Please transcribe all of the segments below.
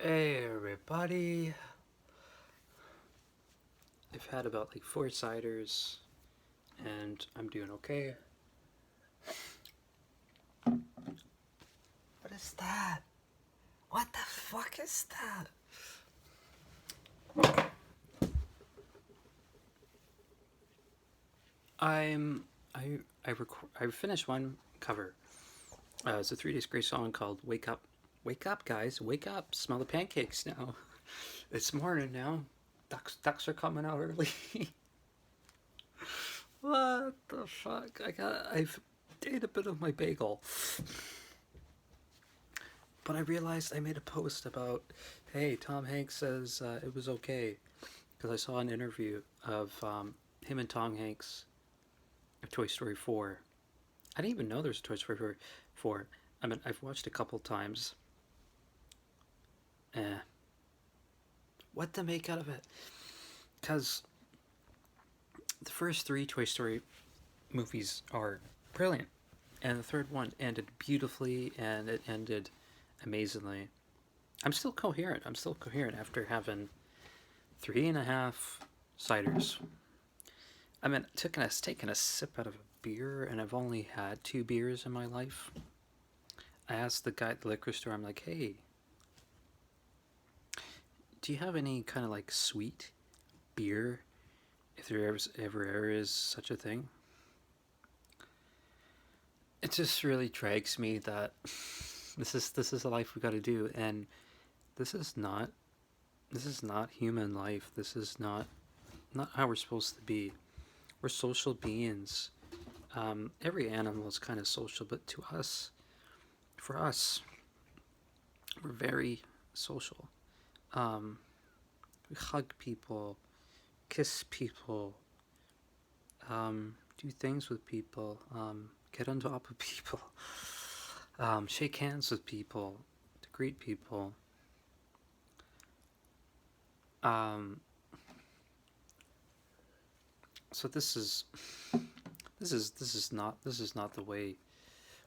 Hey everybody. I've had about like 4 ciders and I'm doing okay. What is that? What the fuck is that? I'm I finished one cover. It's a 3 Days Grace song called "Wake Up." Wake up, guys! Wake up! Smell the pancakes now. It's morning now. Ducks are coming out early. What the fuck? I've ate a bit of my bagel. But I realized I made a post about, hey, Tom Hanks says it was okay. Because I saw an interview of him and Tom Hanks of Toy Story 4. I didn't even know there's a Toy Story 4. I mean, I've watched a couple times. Eh. What to make out of it? Because the first 3 Toy Story movies are brilliant. And the third one ended beautifully and it ended amazingly. I'm still coherent. I'm still coherent after having 3.5 ciders. I mean, taking a sip out of a beer, and I've only had 2 beers in my life. I asked the guy at the liquor store, I'm like, hey, do you have any kind of like sweet beer, if there ever is such a thing? It just really drags me that this is the life we got to do, and this is not this is not human life. This is not how we're supposed to be. We're social beings. Every animal is kind of social, but for us, we're very social. Um, we hug people, kiss people, do things with people, get on top of people, shake hands with people, to greet people. Um, so this is not the way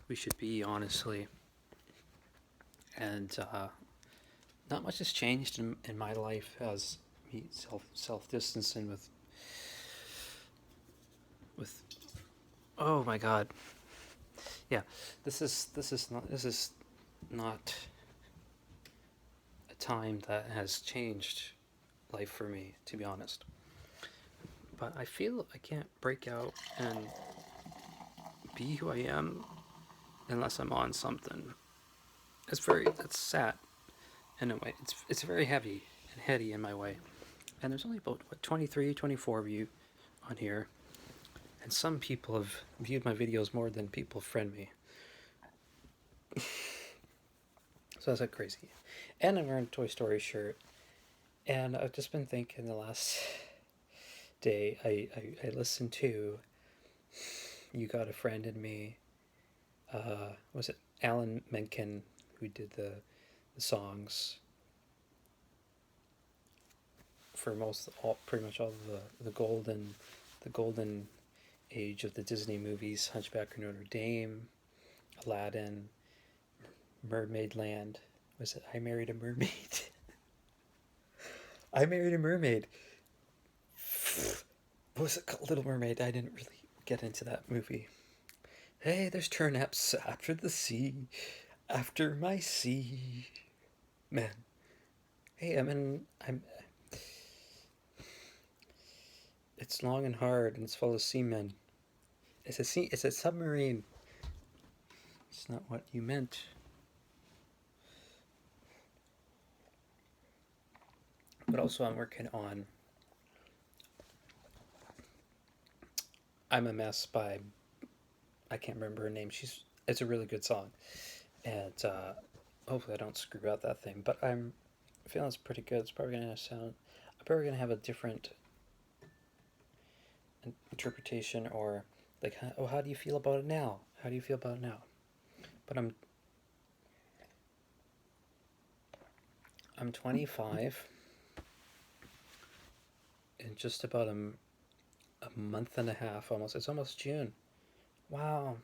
we should be, honestly. And not much has changed in my life as me self distancing with. Oh my God, yeah. This is not a time that has changed life for me, to be honest. But I feel I can't break out and be who I am unless I'm on something. That's sad in a way. It's very heavy and heady in my way. And there's only about 23, 24 of you on here, and some people have viewed my videos more than people friend me. So that's like crazy. And I'm wearing a Toy Story shirt. And I've just been thinking the last day, I listened to You Got a Friend in Me. Was it Alan Menken who did the songs for pretty much all of the golden age of the Disney movies: Hunchback of Notre Dame, Aladdin, Mermaid Land. Was it I Married a Mermaid? I Married a Mermaid. What was it called? Little Mermaid. I didn't really get into that movie. Hey, there's turnips after the sea, after my sea, man. Hey, I'm. It's long and hard, and it's full of seamen. It's a submarine. It's not what you meant. But also, I'm working on "I'm a Mess" by, I can't remember her name. It's a really good song, and hopefully I don't screw out that thing. But I'm feeling it's pretty good. It's probably gonna sound. I'm probably gonna have a different interpretation, or like, oh, how do you feel about it now? How do you feel about it now? But I'm 25, in just about a month and a half almost. It's almost June. Wow,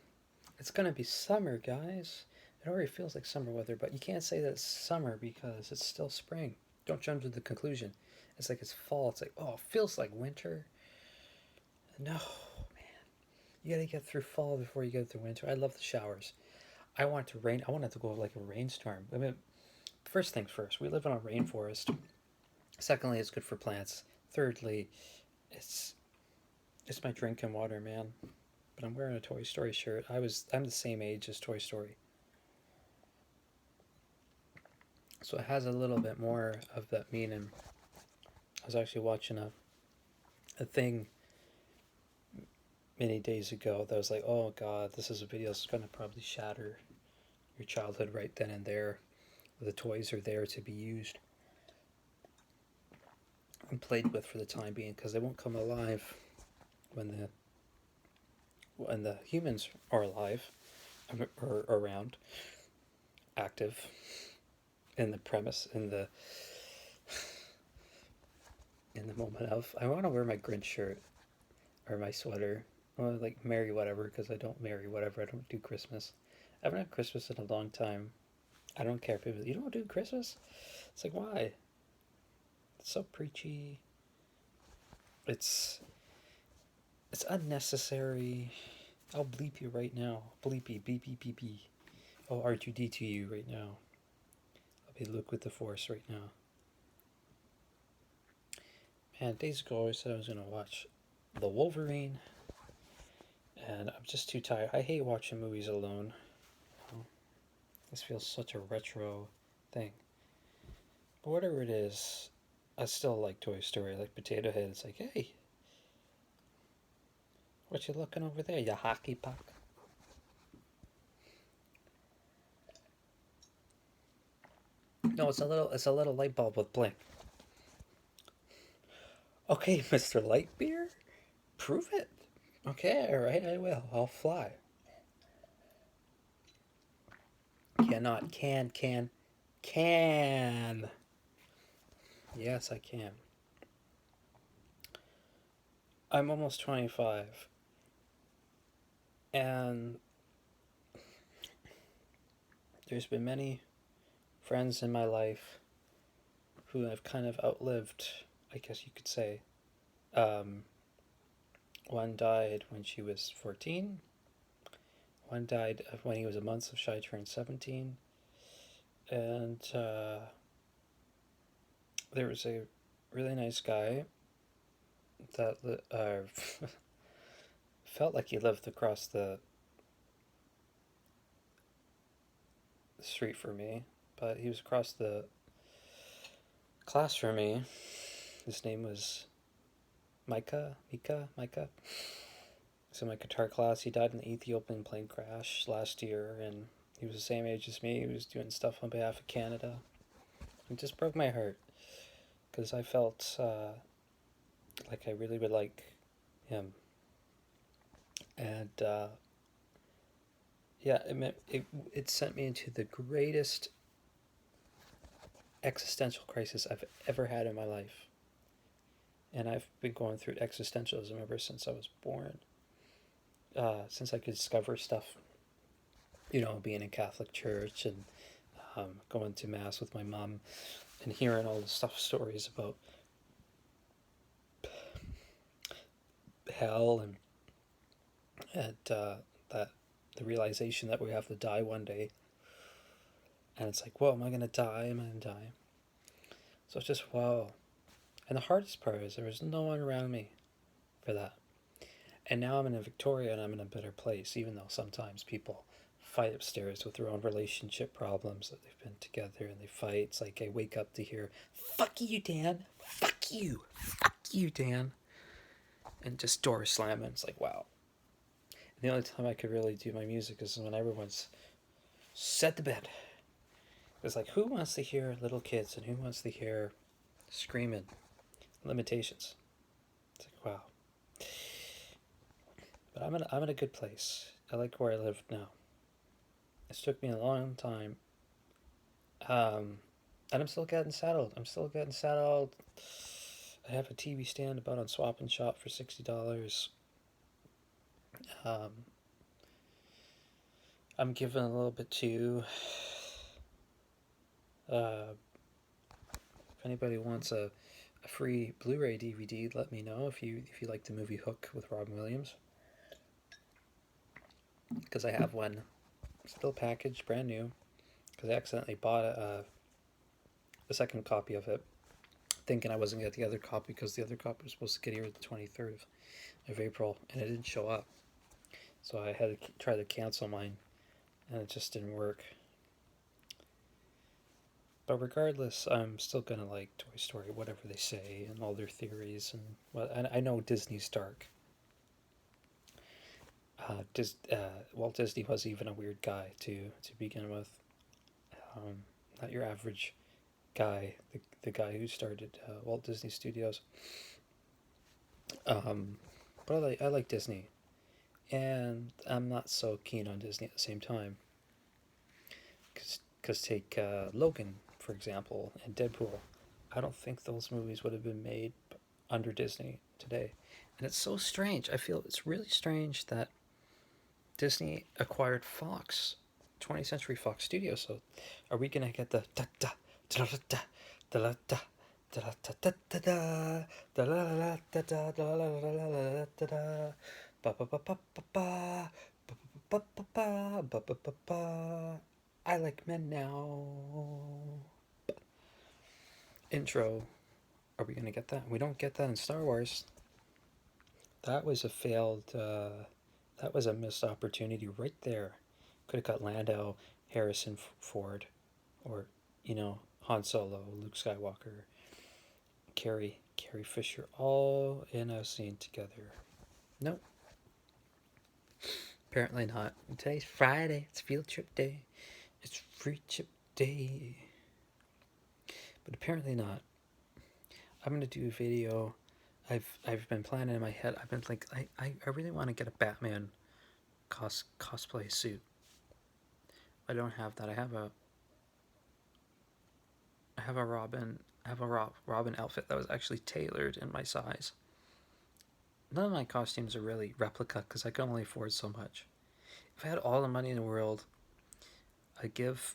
it's gonna be summer, guys. It already feels like summer weather, but you can't say that it's summer because it's still spring. Don't jump to the conclusion. It's like it's fall. It's like, oh, it feels like winter. No, you gotta get through fall before you get through winter. I love the showers. I want it to rain. I want it to go like a rainstorm. I mean, first things first, we live in a rainforest. Secondly, it's good for plants. Thirdly, it's it's my drinking water, man. But I'm wearing a Toy Story shirt. I'm the same age as Toy Story, so it has a little bit more of that meaning. I was actually watching a thing many days ago that was like, oh god, this is a video that's gonna probably shatter your childhood right then and there. The toys are there to be used and played with for the time being because they won't come alive when the humans are alive or around, active in the premise in the moment of. I want to wear my Grinch shirt or my sweater. Or like marry whatever because I don't marry whatever. I don't do Christmas. I haven't had Christmas in a long time. I don't care if people. You don't do Christmas? It's like why? It's so preachy. It's it's unnecessary. I'll bleep you right now. Bleepy beep beep beep beep. Oh R2D to you right now. I'll be Luke with the Force right now. Man, days ago I said I was gonna watch The Wolverine, and I'm just too tired. I hate watching movies alone. This feels such a retro thing. But whatever it is, I still like Toy Story. Like Potato Head. It's like, hey, what you looking over there, you hockey puck? No, it's a little light bulb with blink. Okay, Mr. Lightbeer, prove it. Okay, all right, I will. I'll fly. Cannot, can. Yes, I can. I'm almost 25, and there's been many friends in my life who I've kind of outlived, I guess you could say. Um, One died when she was 14. One died when he was a month, so shy turned 17. And there was a really nice guy that felt like he lived across the street from me, but he was across the class from me. His name was Micah. So my guitar class, he died in the Ethiopian plane crash last year, and he was the same age as me. He was doing stuff on behalf of Canada. It just broke my heart because I felt like I really would like him, and yeah, it sent me into the greatest existential crisis I've ever had in my life, and I've been going through existentialism ever since I was born. Since I could discover stuff, being in Catholic church and going to mass with my mom and hearing all the stories about hell and that the realization that we have to die one day, and it's like, whoa, am I gonna die? Am I gonna die? So it's just wow. And the hardest part is there was no one around me for that. And now I'm in Victoria and I'm in a better place, even though sometimes people fight upstairs with their own relationship problems that they've been together and they fight. It's like I wake up to hear, fuck you, Dan. Fuck you. Fuck you, Dan. And just door slamming. It's like, wow. And the only time I could really do my music is when everyone's set to bed. It's like, who wants to hear little kids and who wants to hear screaming? Limitations. It's like, wow. But I'm in a good place. I like where I live now. It took me a long time. And I'm still getting settled. I have a TV stand about on Swap and Shop for $60. Um, I'm giving a little bit to. Uh, if anybody wants a free Blu-ray DVD, let me know if you like the movie Hook with Robin Williams, because I have one still packaged, brand new. Because I accidentally bought a second copy of it, thinking I wasn't gonna get the other copy because the other copy was supposed to get here the 23rd of April, and it didn't show up. So I had to try to cancel mine, and it just didn't work. But regardless, I'm still gonna like Toy Story, whatever they say, and all their theories. And well, I know Disney's dark. Walt Disney was even a weird guy to begin with. Not your average guy, the guy who started Walt Disney Studios. Um, but I like Disney, and I'm not so keen on Disney at the same time. Because take Logan, for example, and Deadpool. I don't think those movies would have been made under Disney today. And it's so strange. I feel it's really strange that Disney acquired Fox, 20th Century Fox Studios. So are we going to get the da da da da da da da da da da da da da da da da da da ba ba ba ba ba ba ba ba ba ba ba ba. I like men now. Intro. Are we gonna get that? We don't get that in Star Wars. That was a failed. That was a missed opportunity right there. Could have got Lando, Harrison Ford, or Han Solo, Luke Skywalker, Carrie Fisher, all in a scene together. Nope. Apparently not. Today's Friday. It's field trip day. It's free chip day. But apparently not. I'm gonna do a video. I've been planning in my head. I've been like I really want to get a Batman cosplay suit. I don't have that. I have a Robin Robin outfit that was actually tailored in my size. None of my costumes are really replica because I can only afford so much. If I had all the money in the world, I give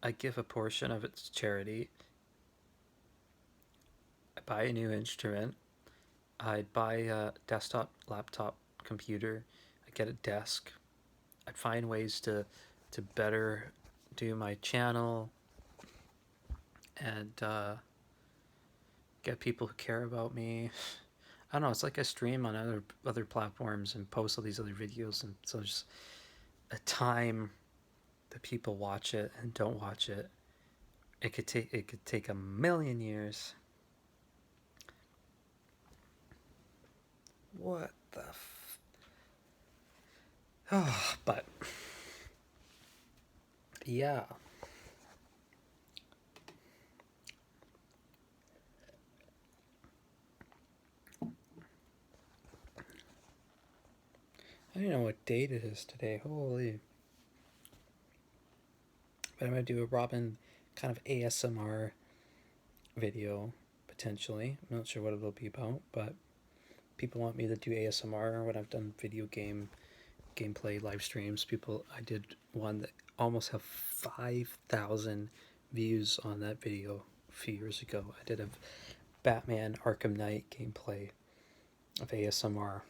a portion of it to charity. I buy a new instrument. I'd buy a desktop, laptop, computer. I'd get a desk. I'd find ways to better do my channel and get people who care about me. I don't know. It's like I stream on other platforms and post all these other videos, and so just a time that people watch it and don't watch it. It could take a million years. What the oh, but yeah. I don't know what date it is today. Holy. But I'm going to do a Robin kind of ASMR video, potentially. I'm not sure what it'll be about, but people want me to do ASMR when I've done video gameplay live streams. I did one that almost have 5,000 views on that video a few years ago. I did a Batman Arkham Knight gameplay of ASMR.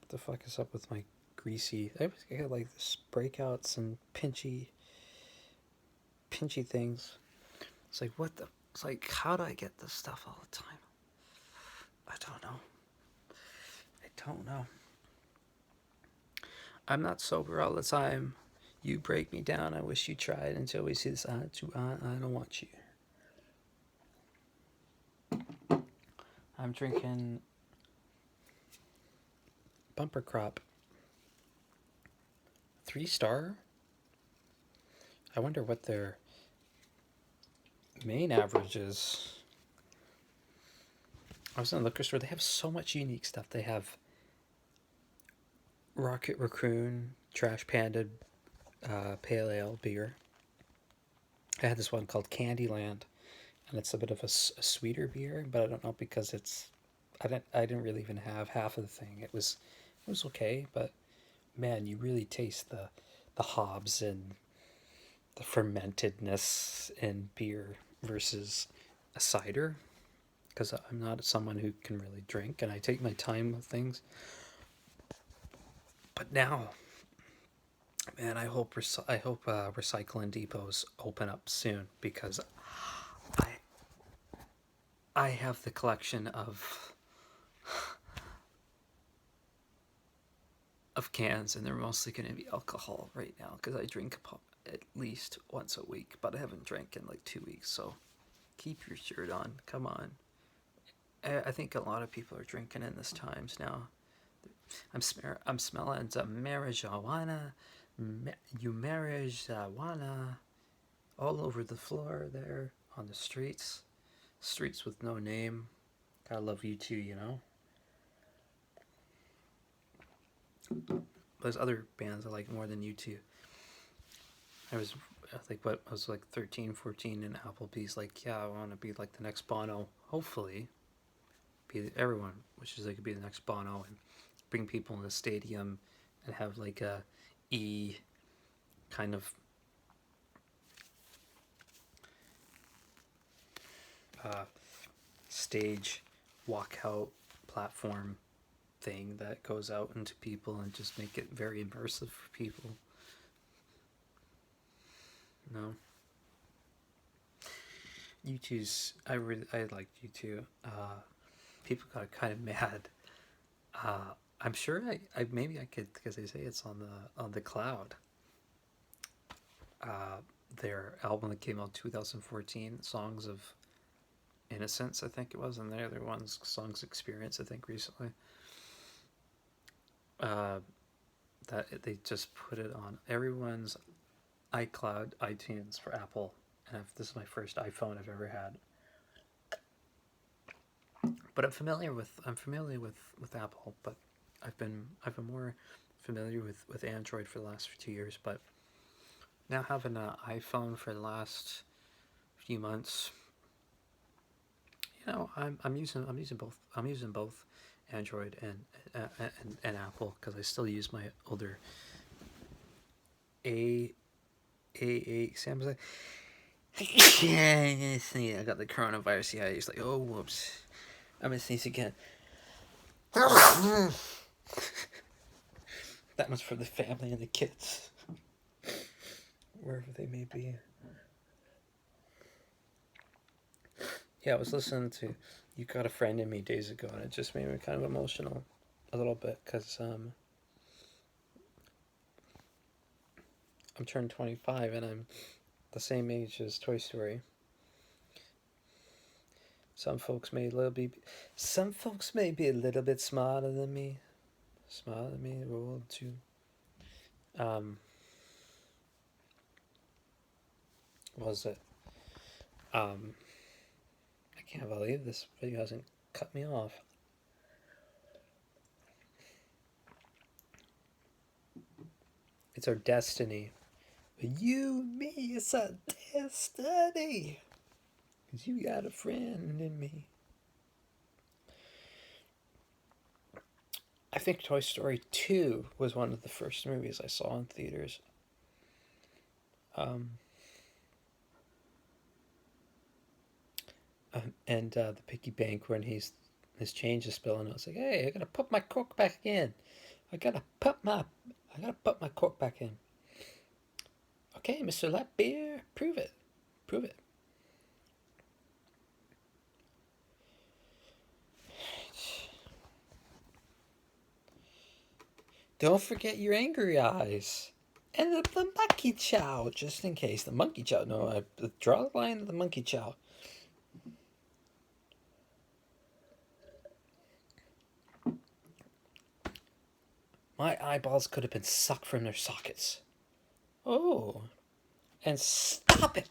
What the fuck is up with my greasy? I got like this breakouts and pinchy things. It's like what the? It's like how do I get this stuff all the time? I don't know. I'm not sober all the time. You break me down. I wish you tried until we see this eye to eye. I don't want you. I'm drinking Bumper Crop 3-star. I wonder what their main average is. I was in the liquor store. They have so much unique stuff. They have Rocket Raccoon, Trash Panda, Pale Ale beer. I had this one called Candyland, and it's a bit of a sweeter beer, but I don't know because I didn't really even have half of the thing. It was okay, but man, you really taste the the hops and the fermentedness in beer versus a cider, because I'm not someone who can really drink and I take my time with things. But now, man, I hope recycling depots open up soon, because I I have the collection of cans, and they're mostly going to be alcohol right now because I drink at least once a week, but I haven't drank in like 2 weeks. So keep your shirt on. Come on. I think a lot of people are drinking in this times now. I'm smelling some marijuana, marijuana all over the floor there on the streets with no name. Gotta love you too, you know. There's other bands I like more than U2. I was like 13, 14 in Applebee's, like, yeah, I want to be like the next Bono, hopefully. Everyone wishes they could be the next Bono and bring people in the stadium and have like a E kind of stage walkout platform thing that goes out into people and just make it very immersive for people. No. I liked U2. People got kind of mad. I'm sure maybe I could, because they say it's on the cloud. Their album that came out 2014, Songs of Innocence, I think it was, and the other one's Songs Experience, I think, recently. That they just put it on everyone's iCloud, iTunes for Apple, and this is my first iPhone I've ever had. But I'm familiar with Apple, but I've been more familiar with Android for the last 2 years. But now having an iPhone for the last few months, you know, I'm using both Android and Apple, because I still use my older A8 Samsung. I got the coronavirus. Yeah, he's like, oh, whoops. I'm gonna sneeze again. That was for the family and the kids, wherever they may be. Yeah, I was listening to You Got a Friend in Me days ago, and it just made me kind of emotional a little bit, because I'm turned 25 and I'm the same age as Toy Story. Some folks may be a little bit smarter than me. Smarter than me, old too. What was it? I can't believe this video hasn't cut me off. It's our destiny. You and me, it's our destiny. Because you got a friend in me. I think Toy Story 2 was one of the first movies I saw in theaters. And the piggy bank, when his change is spilling, I was like, hey, I gotta put my cork back in. I gotta put my cork back in. Okay, Mr. Lapbeer, prove it. Don't forget your angry eyes. And the monkey chow, just in case. The monkey chow. No, I draw the line of the monkey chow. My eyeballs could have been sucked from their sockets. Oh. And stop it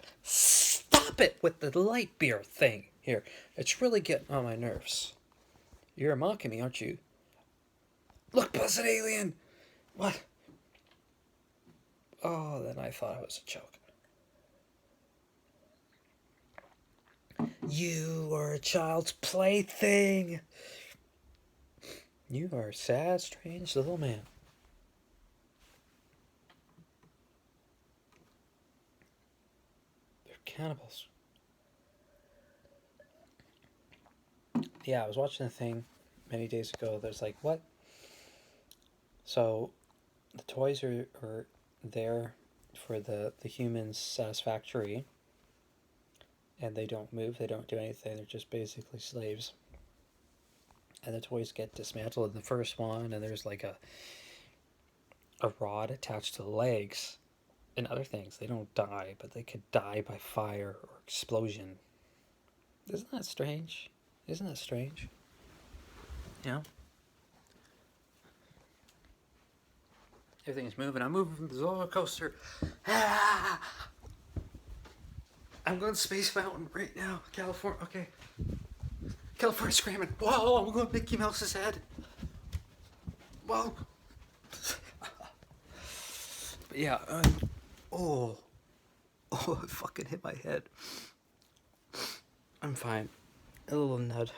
with the light beer thing here. It's really getting on my nerves. You're mocking me, aren't you? Look, Buzzard Alien! What? Oh, then I thought it was a joke. You are a child's plaything. You are a sad, strange little man. cannibals. Yeah, I was watching a thing many days ago. There's like, what? So the toys are there for the humans' satisfactory, and they don't move, they don't do anything, they're just basically slaves. And the toys get dismantled in the first one, and there's like a rod attached to the legs and other things. They don't die, but they could die by fire or explosion. Isn't that strange? Isn't that strange? Yeah. Everything's moving. I'm moving from the roller coaster. Ah! I'm going to Space Mountain right now. California. Okay. California screaming. Whoa, I'm going to Mickey Mouse's head. Whoa. But yeah. Oh, it fucking hit my head. I'm fine. A little nut.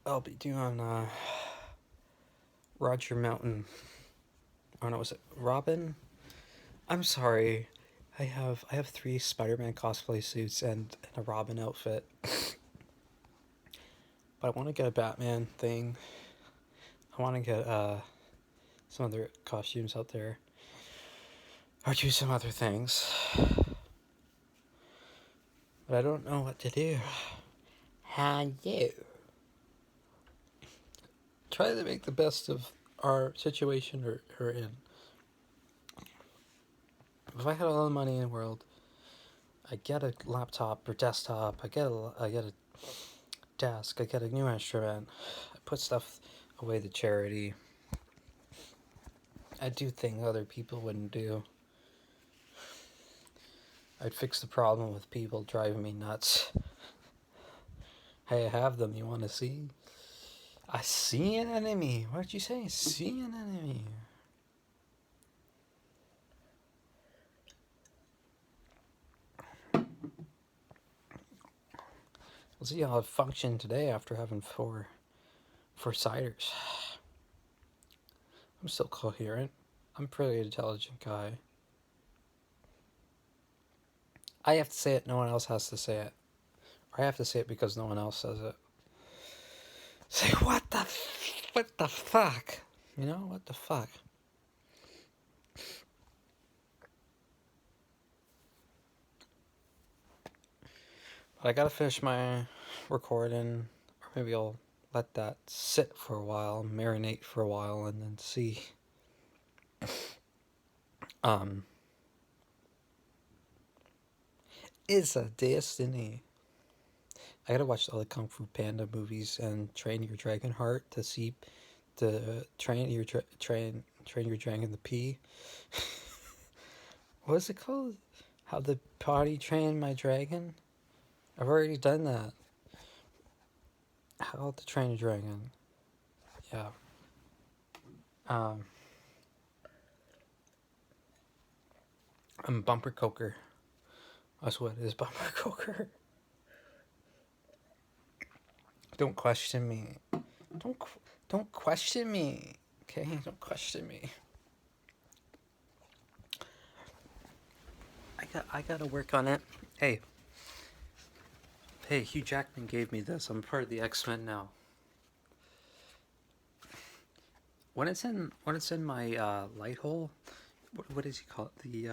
I'll be doing Roger Mountain. Oh no, was it Robin? I'm sorry. I have 3 Spider-Man cosplay suits and a Robin outfit. But I want to get a Batman thing. I want to get some other costumes out there. Or do some other things. But I don't know what to do. How do? Try to make the best of our situation we're in. If I had all the money in the world, I get a laptop or desktop, I get a desk, I get a new instrument, I put stuff away to charity. I do things other people wouldn't do. I'd fix the problem with people driving me nuts. Hey, I have them, you want to see? I see an enemy. What did you say? See an enemy. We'll see how I function today after having four ciders. I'm still coherent. I'm a pretty intelligent guy. I have to say it, no one else has to say it. Or I have to say it because no one else says it. Say, what the fuck? You know, what the fuck? But I gotta finish my recording, or maybe I'll let that sit for a while, marinate for a while, and then see. It's a destiny. I gotta watch all the Kung Fu Panda movies and train your dragon heart to see, to train your dragon to pee. What is it called? How to potty train my dragon? I've already done that. How to train a dragon. Yeah. I'm Bumper Coker. That's what it is, Bumper Coker. Don't question me. Don't question me. Okay? Don't question me. I gotta work on it. Hey, Hugh Jackman gave me this. I'm part of the X-Men now. When it's in my light hole, what does he call it?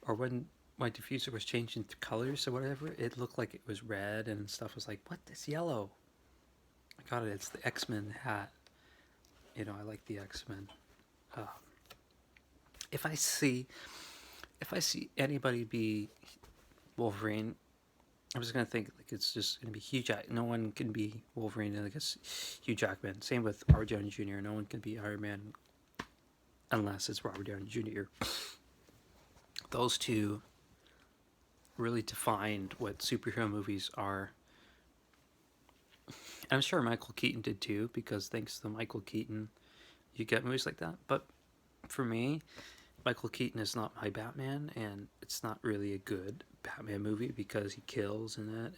Or when my diffuser was changing colors or whatever, it looked like it was red and stuff was like, what? It's yellow. I got it. It's the X-Men hat. You know, I like the X-Men. If I see anybody be Wolverine, I'm just gonna think like it's just gonna be Hugh Jackman. No one can be Wolverine, and I guess Hugh Jackman. Same with Robert Downey Jr. No one can be Iron Man unless it's Robert Downey Jr. Those two really defined what superhero movies are. And I'm sure Michael Keaton did too, because thanks to Michael Keaton, you get movies like that. But for me, Michael Keaton is not my Batman, and it's not really a good Batman movie because he kills in it,